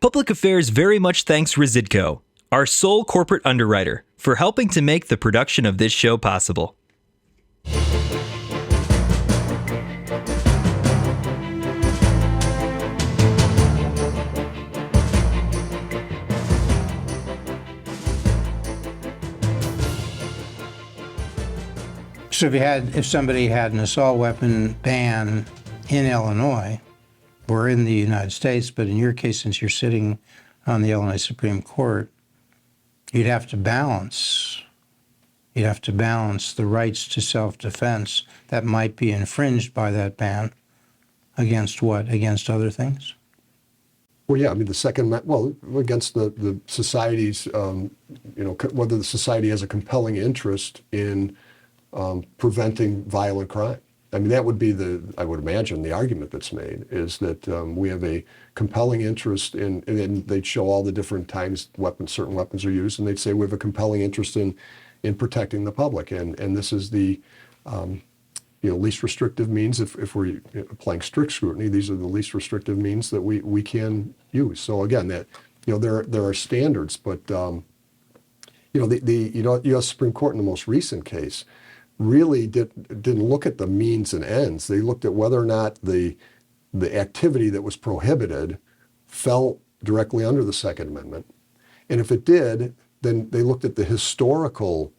Public Affairs very much thanks Residco, our sole corporate underwriter, for helping to make the production of this show possible. So if somebody had an assault weapon ban in Illinois or in the United States, but in your case, since you're sitting on the Illinois Supreme Court, you'd have to balance the rights to self-defense that might be infringed by that ban against what? Against other things? Well, yeah, I mean, the Second Amendment, well, against the society's, whether the society has a compelling interest in preventing violent crime. I mean, that would be I would imagine, the argument that's made is that we have a compelling interest in, and they'd show all the different times certain weapons are used, and they'd say we have a compelling interest in protecting the public, and this is the least restrictive means. If we're applying strict scrutiny, these are the least restrictive means that we can use. So again, that there are standards, but the U.S. Supreme Court in the most recent case really didn't look at the means and ends. They looked at whether or not the activity that was prohibited fell directly under the Second Amendment. And if it did, then they looked at the historical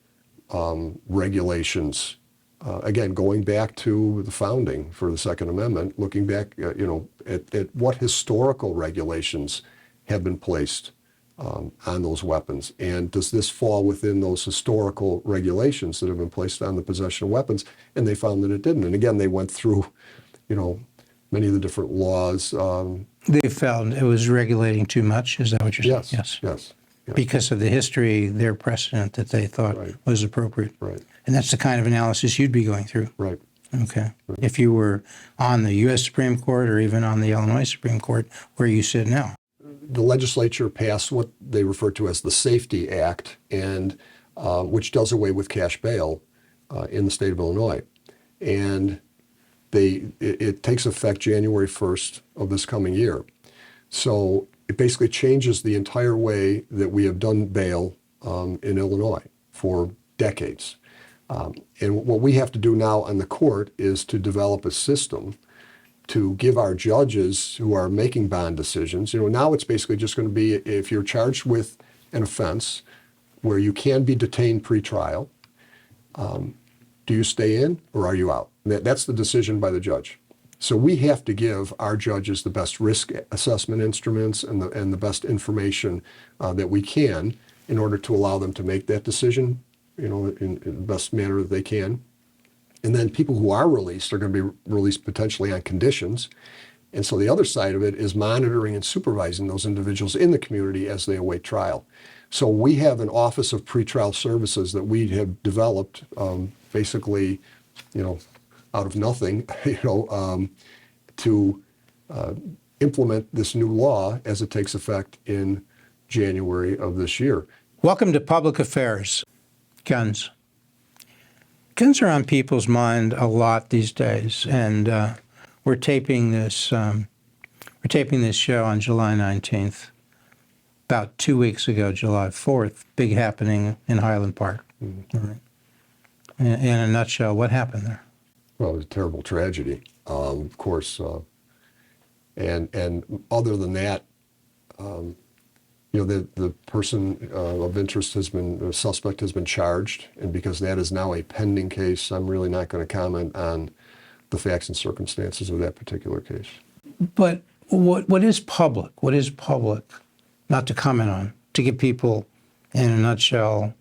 regulations, again, going back to the founding for the Second Amendment, looking back at what historical regulations have been placed on those weapons. And does this fall within those historical regulations that have been placed on the possession of weapons? And they found that it didn't. And again, they went through, many of the different laws. They found it was regulating too much? Is that what you're saying? Yes. Because of the history, their precedent that they thought was appropriate. Right. And that's the kind of analysis you'd be going through. Right. Okay. Right. If you were on the U.S. Supreme Court or even on the Illinois Supreme Court, where you sit now. The legislature passed what they refer to as the Safety Act, and which does away with cash bail in the state of Illinois. And it takes effect January 1st of this coming year. So it basically changes the entire way that we have done bail in Illinois for decades. And what we have to do now on the court is to develop a system to give our judges who are making bond decisions, now it's basically just going to be if you're charged with an offense where you can be detained pre-trial, do you stay in or are you out? That's the decision by the judge. So we have to give our judges the best risk assessment instruments and the best information that we can in order to allow them to make that decision, in the best manner that they can. And then people who are released are going to be released potentially on conditions. And so the other side of it is monitoring and supervising those individuals in the community as they await trial. So we have an Office of Pretrial Services that we have developed basically, out of nothing, to implement this new law as it takes effect in January of this year. Welcome to Public Affairs. Guns. Guns are on people's mind a lot these days, and we're taping this show on July 19th. About 2 weeks ago, July 4th, big happening in Highland Park. Mm-hmm. All right. In a nutshell, what happened there? Well, it was a terrible tragedy, of course, and other than that, the person of interest the suspect has been charged, and because that is now a pending case, I'm really not going to comment on the facts and circumstances of that particular case. But what is public? What is public? Not to comment on, to give people, in a nutshell,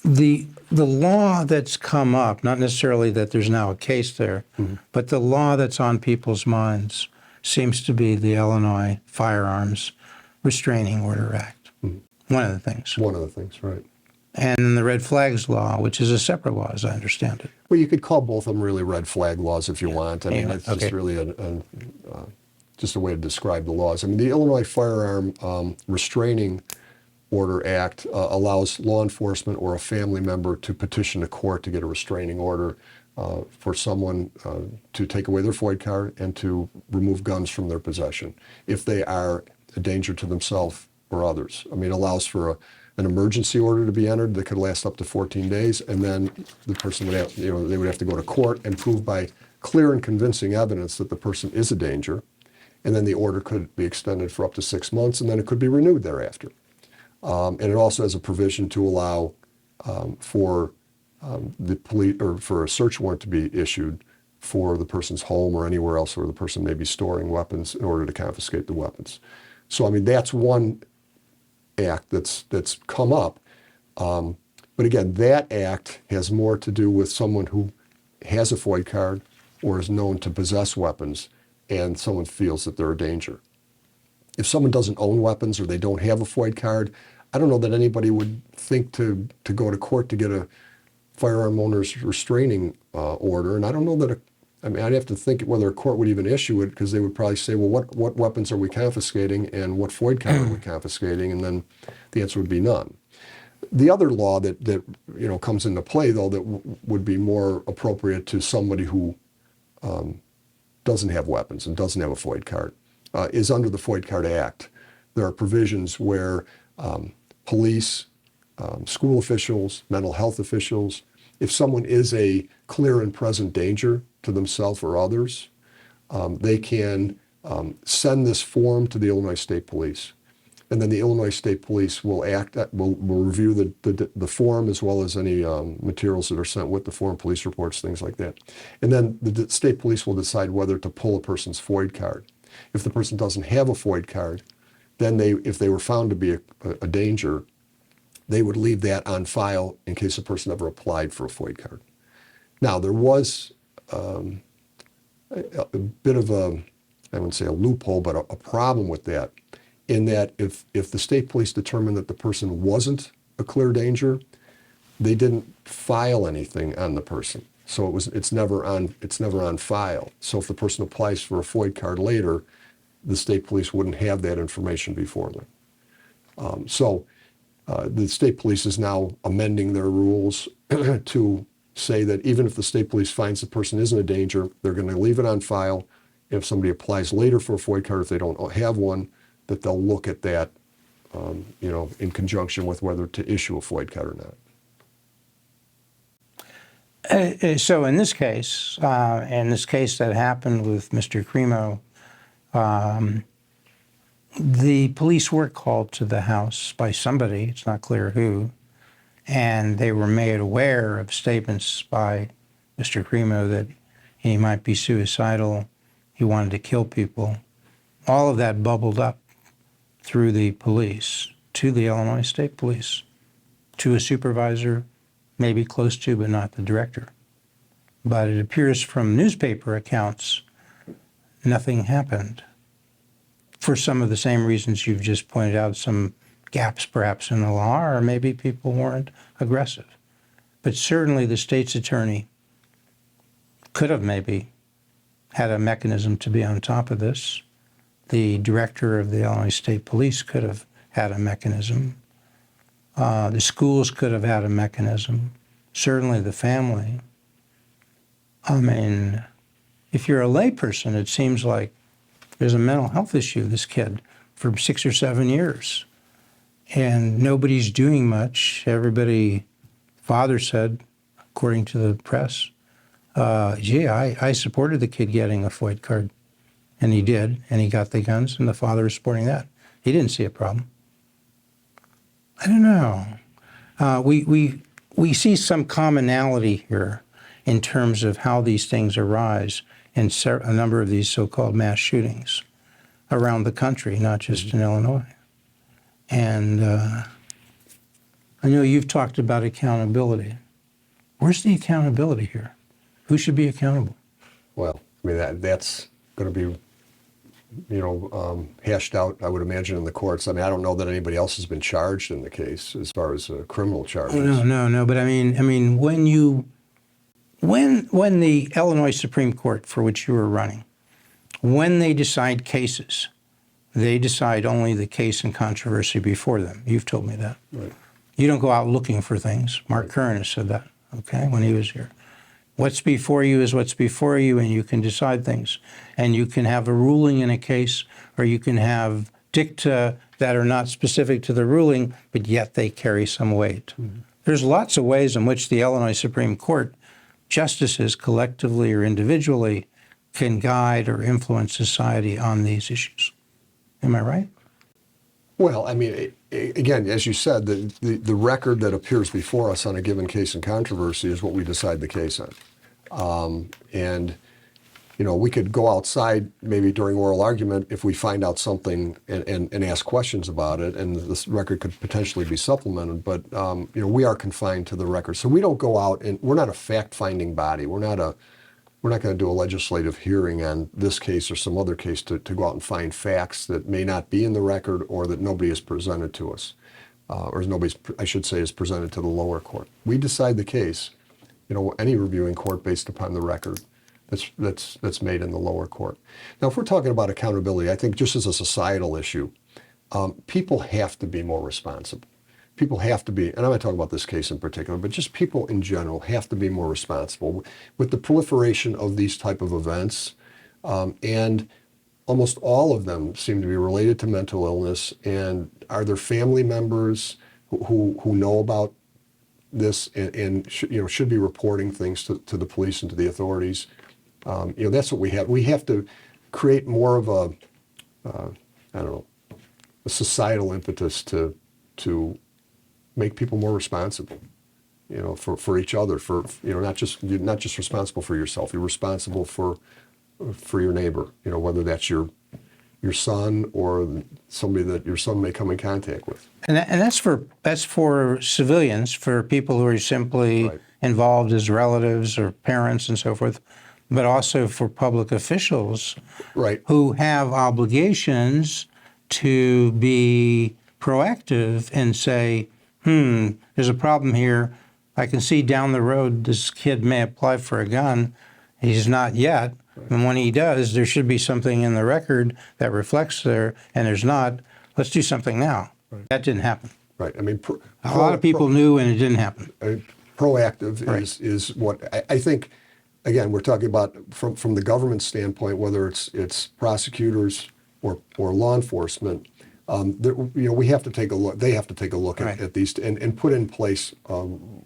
the law that's come up, not necessarily that there's now a case there, mm-hmm. but the law that's on people's minds seems to be the Illinois Firearms Restraining Order Act. Mm-hmm. One of the things. One of the things, right. And the red flags law, which is a separate law, as I understand it. Well, you could call both of them really red flag laws if you want. I mean, it's just really just a way to describe the laws. I mean, the Illinois Firearm Restraining Order Act allows law enforcement or a family member to petition a court to get a restraining order for someone to take away their FOID card and to remove guns from their possession if they are a danger to themselves or others. I mean, it allows for an emergency order to be entered that could last up to 14 days, and then the person would have, they would have to go to court and prove by clear and convincing evidence that the person is a danger, and then the order could be extended for up to 6 months, and then it could be renewed thereafter. And it also has a provision to allow for the police or for a search warrant to be issued for the person's home or anywhere else where the person may be storing weapons in order to confiscate the weapons. So, I mean, that's one act that's come up. But again, that act has more to do with someone who has a FOID card or is known to possess weapons and someone feels that they're a danger. If someone doesn't own weapons or they don't have a FOID card, I don't know that anybody would think to go to court to get a firearm owner's restraining order. And I don't know that, I'd have to think whether a court would even issue it, because they would probably say, well, what weapons are we confiscating and what FOID card are we confiscating? And then the answer would be none. The other law that comes into play, though, that would be more appropriate to somebody who doesn't have weapons and doesn't have a FOID card is under the FOID Card Act. There are provisions where police, school officials, mental health officials, if someone is a clear and present danger to themselves or others, they can send this form to the Illinois State Police. And then the Illinois State Police will will review the form as well as any materials that are sent with the form, police reports, things like that. And then the State Police will decide whether to pull a person's FOID card. If the person doesn't have a FOID card, then if they were found to be a danger, they would leave that on file in case a person ever applied for a FOID card. Now, there was a bit of I wouldn't say a loophole, but a problem with that, in that if the state police determined that the person wasn't a clear danger, they didn't file anything on the person. So it's never on file. So if the person applies for a FOID card later, the state police wouldn't have that information before them. So the state police is now amending their rules to say that even if the state police finds the person isn't a danger, they're going to leave it on file. If somebody applies later for a FOID card, if they don't have one, that they'll look at that, in conjunction with whether to issue a FOID card or not. So in this case that happened with Mr. Cremo, the police were called to the house by somebody, it's not clear who, and they were made aware of statements by Mr. Cremo that he might be suicidal, he wanted to kill people. All of that bubbled up through the police to the Illinois State Police, to a supervisor, maybe close to, but not the director. But it appears from newspaper accounts, nothing happened. For some of the same reasons you've just pointed out, some gaps perhaps in the law, or maybe people weren't aggressive. But certainly the state's attorney could have maybe had a mechanism to be on top of this. The director of the Illinois State Police could have had a mechanism. The schools could have had a mechanism. Certainly the family. I mean, if you're a layperson, it seems like there's a mental health issue, this kid, for 6 or 7 years. And nobody's doing much. Everybody, father said, according to the press, I supported the kid getting a FOID card. And he did, and he got the guns, and the father was supporting that. He didn't see a problem. I don't know. We see some commonality here in terms of how these things arise in a number of these so-called mass shootings around the country, not just in Illinois. And I know you've talked about accountability. Where's the accountability here? Who should be accountable? Well, I mean, that's going to be hashed out, I would imagine, in the courts. I mean, I don't know that anybody else has been charged in the case as far as criminal charges. No. But I mean, when the Illinois Supreme Court, for which you were running, when they decide cases, they decide only the case and controversy before them. You've told me that. Right. You don't go out looking for things. Mark Curran has said that, okay, when he was here. What's before you is what's before you, and you can decide things. And you can have a ruling in a case, or you can have dicta that are not specific to the ruling, but yet they carry some weight. Mm-hmm. There's lots of ways in which the Illinois Supreme Court justices, collectively or individually, can guide or influence society on these issues. Am I right? Well, I mean, again, as you said, the record that appears before us on a given case in controversy is what we decide the case on. And, you know, we could go outside maybe during oral argument if we find out something and ask questions about it, and this record could potentially be supplemented. But, you know, we are confined to the record. So we don't go out and we're not a fact-finding body. We're not going to do a legislative hearing on this case or some other case to go out and find facts that may not be in the record or that nobody has presented to us, or nobody, I should say, is presented to the lower court. We decide the case, you know, any reviewing court based upon the record that's made in the lower court. Now, if we're talking about accountability, I think just as a societal issue, people have to be more responsible. People have to be, and I'm not talking about this case in particular, but just people in general have to be more responsible. With the proliferation of these type of events, and almost all of them seem to be related to mental illness, and are there family members who know about this and should be reporting things to the police and to the authorities? You know, that's what we have. We have to create more of a, a societal impetus to make people more responsible, you know, for each other, for, you know, you're not just responsible for yourself, you're responsible for your neighbor, you know, whether that's your son or somebody that your son may come in contact with. And that's for civilians, for people who are simply Right. involved as relatives or parents and so forth, but also for public officials Right. who have obligations to be proactive and say, there's a problem here. I can see down the road this kid may apply for a gun. He's not yet. Right. And when he does, there should be something in the record that reflects there, and there's not. Let's do something now. Right. That didn't happen. Right. I mean, a lot of people knew, and it didn't happen. Proactive Right. is what I think. Again, we're talking about from the government standpoint, whether it's prosecutors or law enforcement. You know, we have to take a look. They have to take a look Right. at these and put in place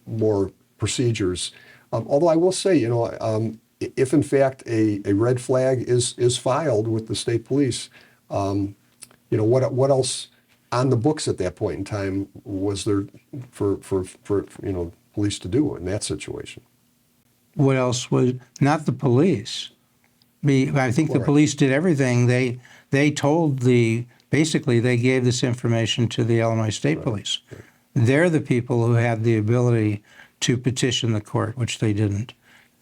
more procedures. Although I will say, you know, if in fact a red flag is filed with the state police, you know, what else on the books at that point in time was there for you know, police to do in that situation? What else was not the police? I think the Right. police did everything. They told basically they gave this information to the Illinois State Right. Police. Right. They're the people who had the ability to petition the court, which they didn't.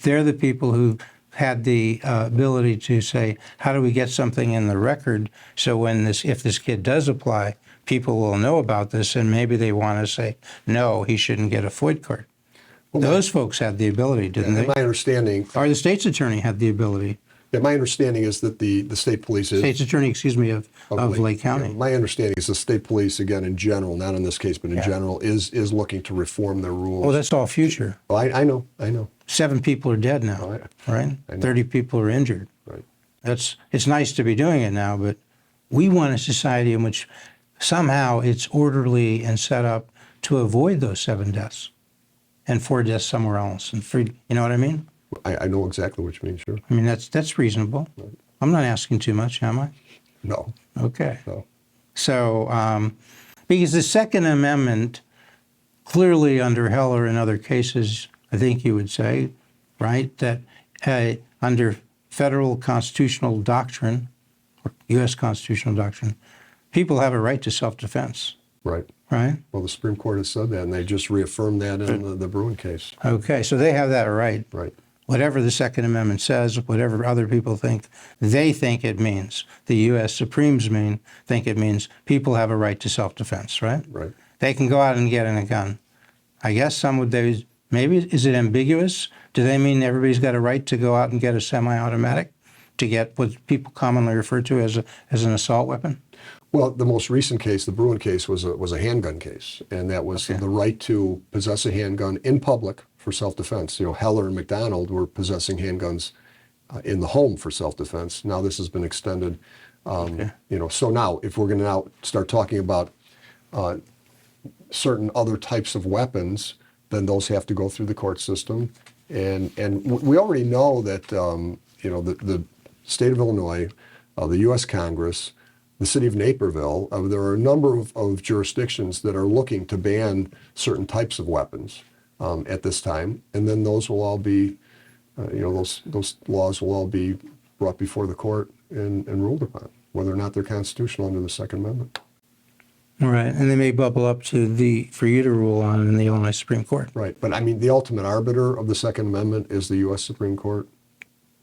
They're the people who had the ability to say, how do we get something in the record so if this kid does apply, people will know about this, and maybe they want to say, no, he shouldn't get a FOID card. Well, Those folks had the ability, didn't they? My understanding, Or the state's attorney had the ability. yeah, my understanding is that the state police is State's attorney, of Lake County. Yeah, my understanding is the state police, again, in general, not in this case, but in Yeah. general, is looking to reform their rules. Oh, that's all future. Oh, I know. 7 people are dead now, Oh, right? I know. 30 people are injured. Right. It's nice to be doing it now, but we want a society in which somehow it's orderly and set up to avoid those 7 deaths and 4 deaths somewhere else. And you know what I mean? I know exactly what you mean, sure. I mean, that's reasonable. Right. I'm not asking too much, am I? No. Okay. No. So, because the Second Amendment, clearly under Heller and other cases, I think you would say, right, that under federal constitutional doctrine, or U.S. constitutional doctrine, people have a right to self-defense, Right. right? Well, the Supreme Court has said that, and they just reaffirmed that in the Bruin case. Okay, so they have that right. Right. Whatever the Second Amendment says, whatever other people think, they think it means. The U.S. Supremes think it means people have a right to self-defense, right? Right. They can go out and get in a gun. I guess some would, maybe, is it ambiguous? Do they mean everybody's got a right to go out and get a semi-automatic, to get what people commonly refer to as an assault weapon? Well, the most recent case, the Bruin case, was a handgun case, and that was Okay. the right to possess a handgun in public for self-defense. Heller and McDonald were possessing handguns in the home for self-defense. Now this has been extended. So now if we're going to now start talking about certain other types of weapons, then those have to go through the court system. And we already know that the state of Illinois, the U.S. Congress, the city of Naperville, there are a number of jurisdictions that are looking to ban certain types of weapons at this time, and then those will all be, those laws will all be brought before the court and ruled upon, whether or not they're constitutional under the Second Amendment. All right, and they may bubble up to for you to rule on in the Illinois Supreme Court. Right, but I mean, the ultimate arbiter of the Second Amendment is the U.S. Supreme Court.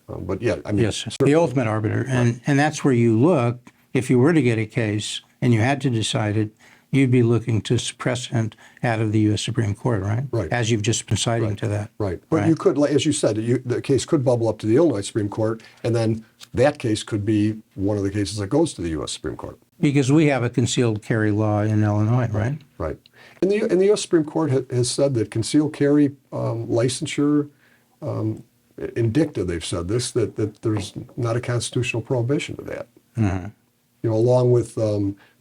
But yeah, I mean, yes, the ultimate arbiter, and that's where you look. If you were to get a case and you had to decide it, you'd be looking to precedent out of the U.S. Supreme Court, right? Right. As you've just been citing to that. Right. But you could, as you said, the case could bubble up to the Illinois Supreme Court, and then that case could be one of the cases that goes to the U.S. Supreme Court. Because we have a concealed carry law in Illinois, right? Right. And the U.S. Supreme Court has said that concealed carry licensure, in dicta they've said this, that there's not a constitutional prohibition to that. Mm-hmm. Along with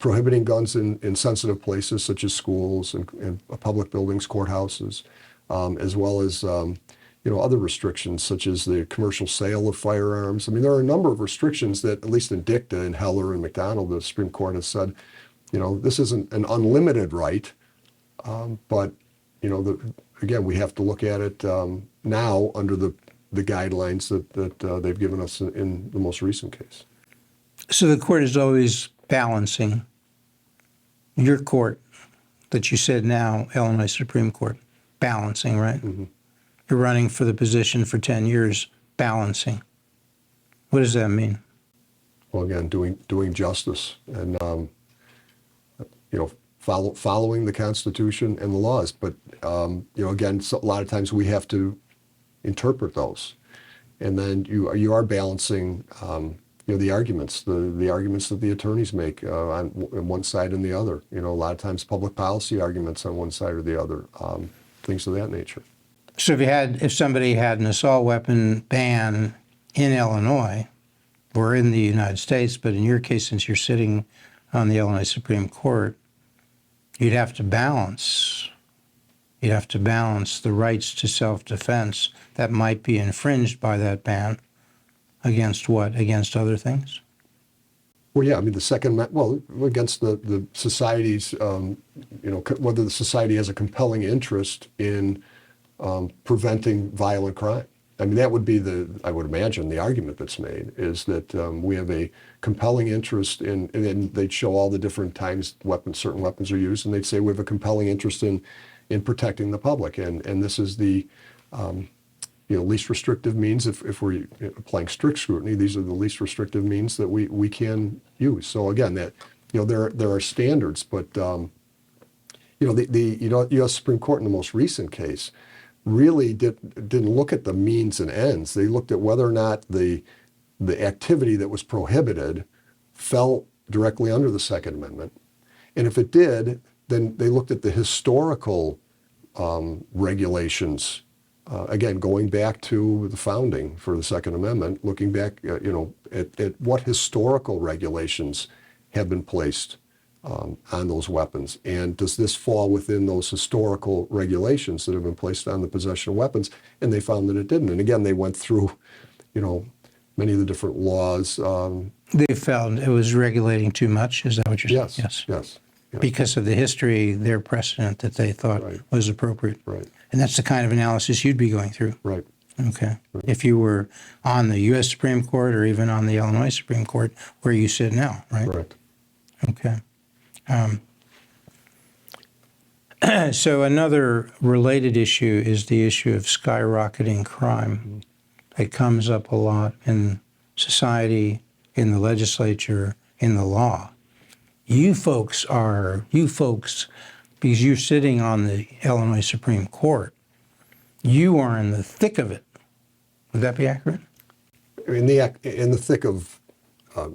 prohibiting guns in sensitive places such as schools and public buildings, courthouses, as well as other restrictions such as the commercial sale of firearms. I mean, there are a number of restrictions that, at least in dicta in Heller and McDonald, the Supreme Court has said, this isn't an unlimited right, but again, we have to look at it now under the guidelines that they've given us in the most recent case. So the court is always balancing your court that you said now, Illinois Supreme Court, balancing, right? Mm-hmm. You're running for the position for 10 years, balancing. What does that mean? Well, again, doing justice and, following the Constitution and the laws. But, again, a lot of times we have to interpret those. And then you are balancing, the arguments, the arguments that the attorneys make on one side and the other. A lot of times public policy arguments on one side or the other, things of that nature. So if somebody had an assault weapon ban in Illinois or in the United States, but in your case, since you're sitting on the Illinois Supreme Court, you'd have to balance the rights to self-defense that might be infringed by that ban against what? Against other things? Well, yeah, I mean, against the society's, whether the society has a compelling interest in preventing violent crime. I mean, that would be I would imagine, the argument that's made is that we have a compelling interest in, and then they'd show all the different times certain weapons are used, and they'd say we have a compelling interest in protecting the public, and this is the least restrictive means. If we're applying strict scrutiny, these are the least restrictive means that we can use. So again, that there are standards, but the U.S. Supreme Court in the most recent case really didn't look at the means and ends. They looked at whether or not the activity that was prohibited fell directly under the Second Amendment, and if it did, then they looked at the historical regulations. Again, going back to the founding for the Second Amendment, looking back, at what historical regulations have been placed on those weapons, and does this fall within those historical regulations that have been placed on the possession of weapons? And they found that it didn't. And again, they went through, many of the different laws. They found it was regulating too much. Is that what you're saying? Yes. Yes. Because of the history, their precedent that they thought was appropriate. Right. And that's the kind of analysis you'd be going through. Right. Okay. Right. If you were on the U.S. Supreme Court or even on the Illinois Supreme Court, where you sit now, right? Correct. Okay. So another related issue is the issue of skyrocketing crime. It comes up a lot in society, in the legislature, in the law. You folks, because you're sitting on the Illinois Supreme Court, you are in the thick of it. Would that be accurate? In the thick of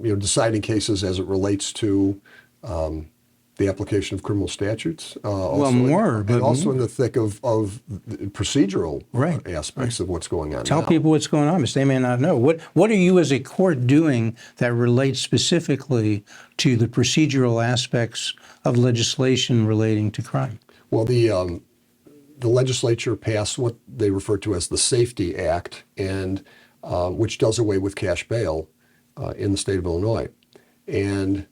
deciding cases as it relates to the the application of criminal statutes. But also in the thick of the procedural Right. aspects of what's going on Tell now. people what's going on, because they may not know. What are you as a court doing that relates specifically to the procedural aspects of legislation relating to crime? Well, the legislature passed what they refer to as the Safety Act, and which does away with cash bail in the state of Illinois. And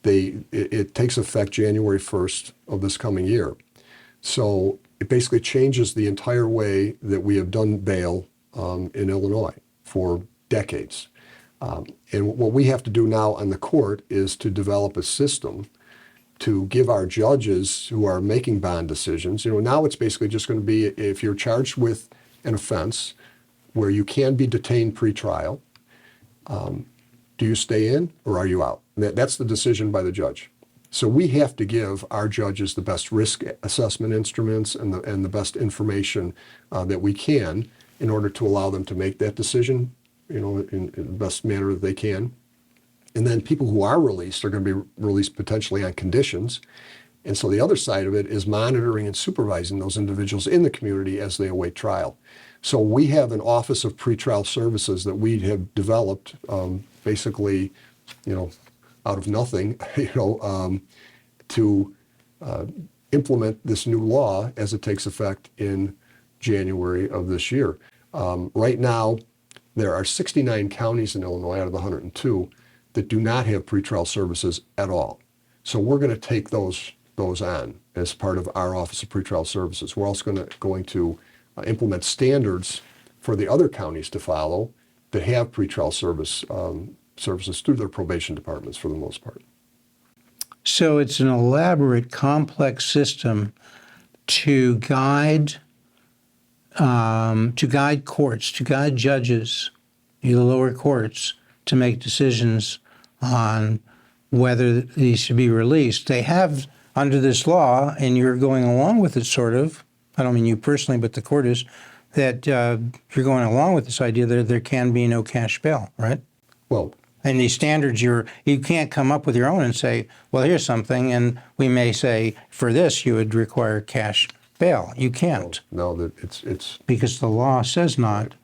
it takes effect January 1st of this coming year. So it basically changes the entire way that we have done bail in Illinois for decades. And what we have to do now on the court is to develop a system to give our judges who are making bond decisions, now it's basically just going to be if you're charged with an offense where you can be detained pre-trial, do you stay in or are you out? That's the decision by the judge. So we have to give our judges the best risk assessment instruments and the best information that we can in order to allow them to make that decision, in the best manner that they can. And then people who are released are going to be released potentially on conditions. And so the other side of it is monitoring and supervising those individuals in the community as they await trial. So we have an Office of Pretrial Services that we have developed basically, out of nothing, to implement this new law as it takes effect in January of this year. Right now, there are 69 counties in Illinois out of the 102 that do not have pretrial services at all. So we're going to take those on as part of our Office of Pretrial Services. We're also going to implement standards for the other counties to follow that have pretrial services through their probation departments for the most part. So it's an elaborate, complex system to guide courts, to guide judges, the lower courts, to make decisions on whether these should be released. They have, under this law, and you're going along with it sort of, I don't mean you personally, but the court is, that you're going along with this idea that there can be no cash bail, right? Well, and these standards, you can't come up with your own and say, well, here's something, and we may say, for this, you would require cash bail. You can't. No, it's because the law says not.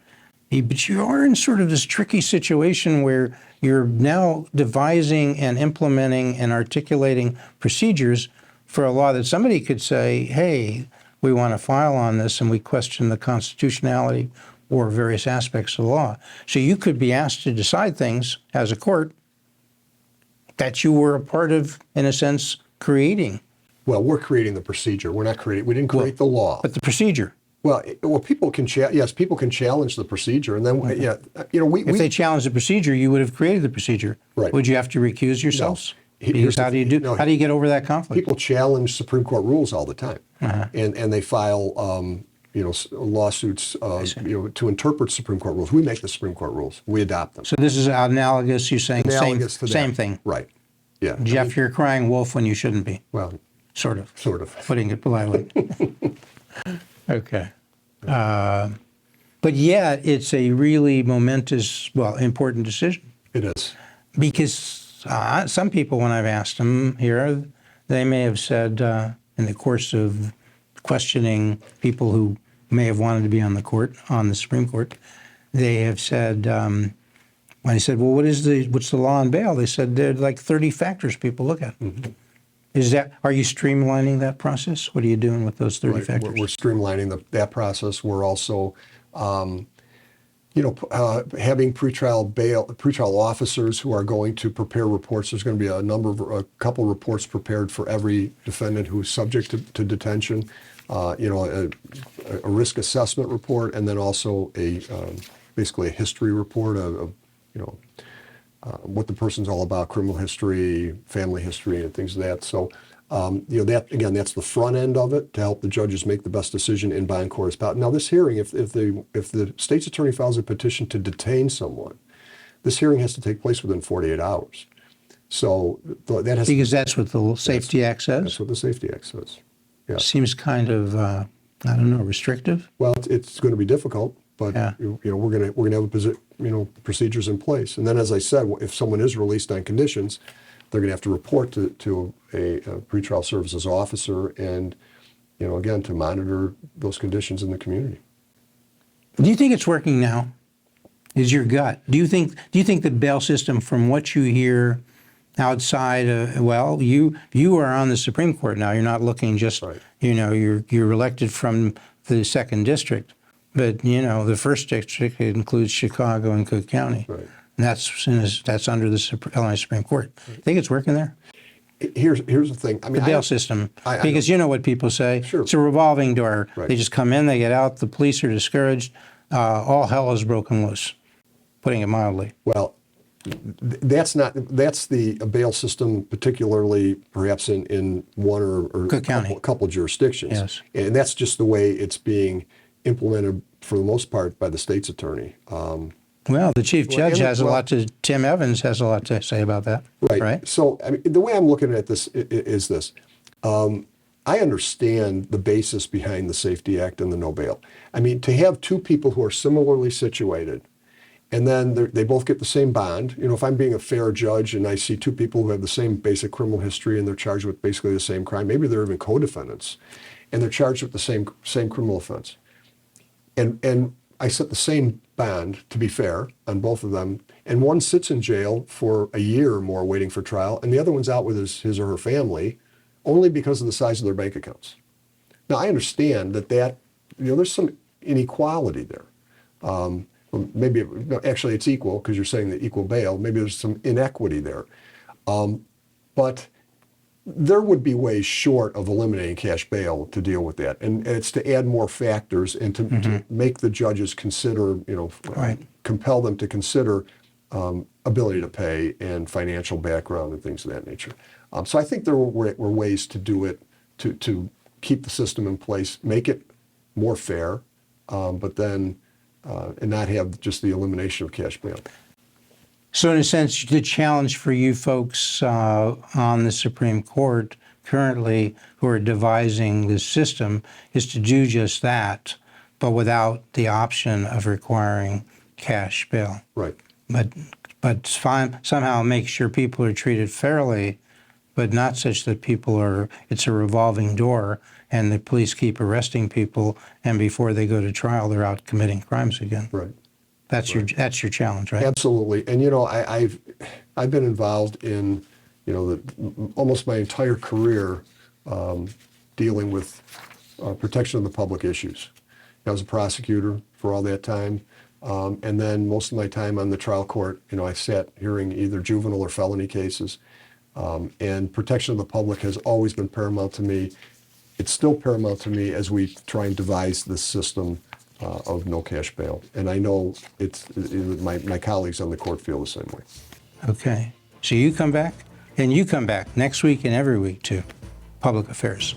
But you are in sort of this tricky situation where you're now devising and implementing and articulating procedures for a law that somebody could say, hey, we want to file on this and we question the constitutionality or various aspects of the law. So you could be asked to decide things as a court that you were a part of, in a sense, creating. Well, we're creating the procedure. We didn't create the law. But the procedure. Well, people can people can challenge the procedure, and then if they challenge the procedure, you would have created the procedure. Right. Would you have to recuse yourselves? No. Because how do you get over that conflict? People challenge Supreme Court rules all the time, and they file lawsuits to interpret Supreme Court rules. We make the Supreme Court rules. We adopt them. So this is analogous. You're saying Analogous to same that. thing. Right. Yeah. Jeff, you're crying wolf when you shouldn't be. Well, Sort of. Putting it politely. Okay. But yet, it's a really momentous, important decision. It is. Because some people, when I've asked them here, they may have said in the course of questioning people who may have wanted to be on the Supreme Court, they have said, when I said, well, what's the law on bail? They said there are like 30 factors people look at. Mm-hmm. Are you streamlining that process? What are you doing with those 30 factors? We're streamlining that process. We're also, having pretrial officers who are going to prepare reports. There's going to be a couple reports prepared for every defendant who's subject to detention. A risk assessment report, and then also basically a history report of what the person's all about, criminal history, family history, and things of that. So, that's the front end of it to help the judges make the best decision in bond court. Now, this hearing, if the state's attorney files a petition to detain someone, this hearing has to take place within 48 hours. So that has because that's what the Safety Act says. That's what the Safety Act says. Yeah. Seems kind of restrictive. Well, it's going to be difficult. But we're going to have procedures in place. And then, as I said, if someone is released on conditions, they're going to have to report to a pretrial services officer and, again, to monitor those conditions in the community. Do you think it's working now? Is your gut? Do you think the bail system, from what you hear outside of, well, you are on the Supreme Court now. You're not looking just, Right. You're elected from the 2nd District, but the 1st District includes Chicago and Cook County. Right. And that's under the Illinois Supreme Court. Think it's working there? Here's the thing. I mean, The bail system, because you know what people say. Sure. It's a revolving door. Right. They just come in, they get out. The police are discouraged. All hell is broken loose, putting it mildly. Well, that's the bail system, particularly perhaps in one or Cook County. a couple jurisdictions. Yes. And that's just the way it's being implemented for the most part by the state's attorney. Well, the chief judge Tim Evans has a lot to say about that. Right? So I mean, the way I'm looking at this is this. I understand the basis behind the Safety Act and the no bail. I mean, to have two people who are similarly situated, and then they both get the same bond. If I'm being a fair judge and I see two people who have the same basic criminal history and they're charged with basically the same crime, maybe they're even co-defendants, and they're charged with the same criminal offense. And I set the same bond, to be fair, on both of them, and one sits in jail for a year or more waiting for trial, and the other one's out with his or her family only because of the size of their bank accounts. Now, I understand that there's some inequality there. Actually it's equal because you're saying the equal bail. Maybe there's some inequity there. But there would be ways short of eliminating cash bail to deal with that. And it's to add more factors and to make the judges consider, Right. compel them to consider ability to pay and financial background and things of that nature. So I think there were ways to do it, to keep the system in place, make it more fair, but then and not have just the elimination of cash bail. So in a sense, the challenge for you folks on the Supreme Court currently who are devising this system is to do just that, but without the option of requiring cash bail. Right. But somehow make sure people are treated fairly, but not such that it's a revolving door and the police keep arresting people, and before they go to trial, they're out committing crimes again. Right. That's your challenge, right? Absolutely. And I've been involved in almost my entire career dealing with protection of the public issues. I was a prosecutor for all that time, and then most of my time on the trial court, I sat hearing either juvenile or felony cases, and protection of the public has always been paramount to me. It's still paramount to me as we try and devise this system of no cash bail. And I know my colleagues on the court feel the same way. Okay. So you come back, and you come back next week and every week to Public Affairs.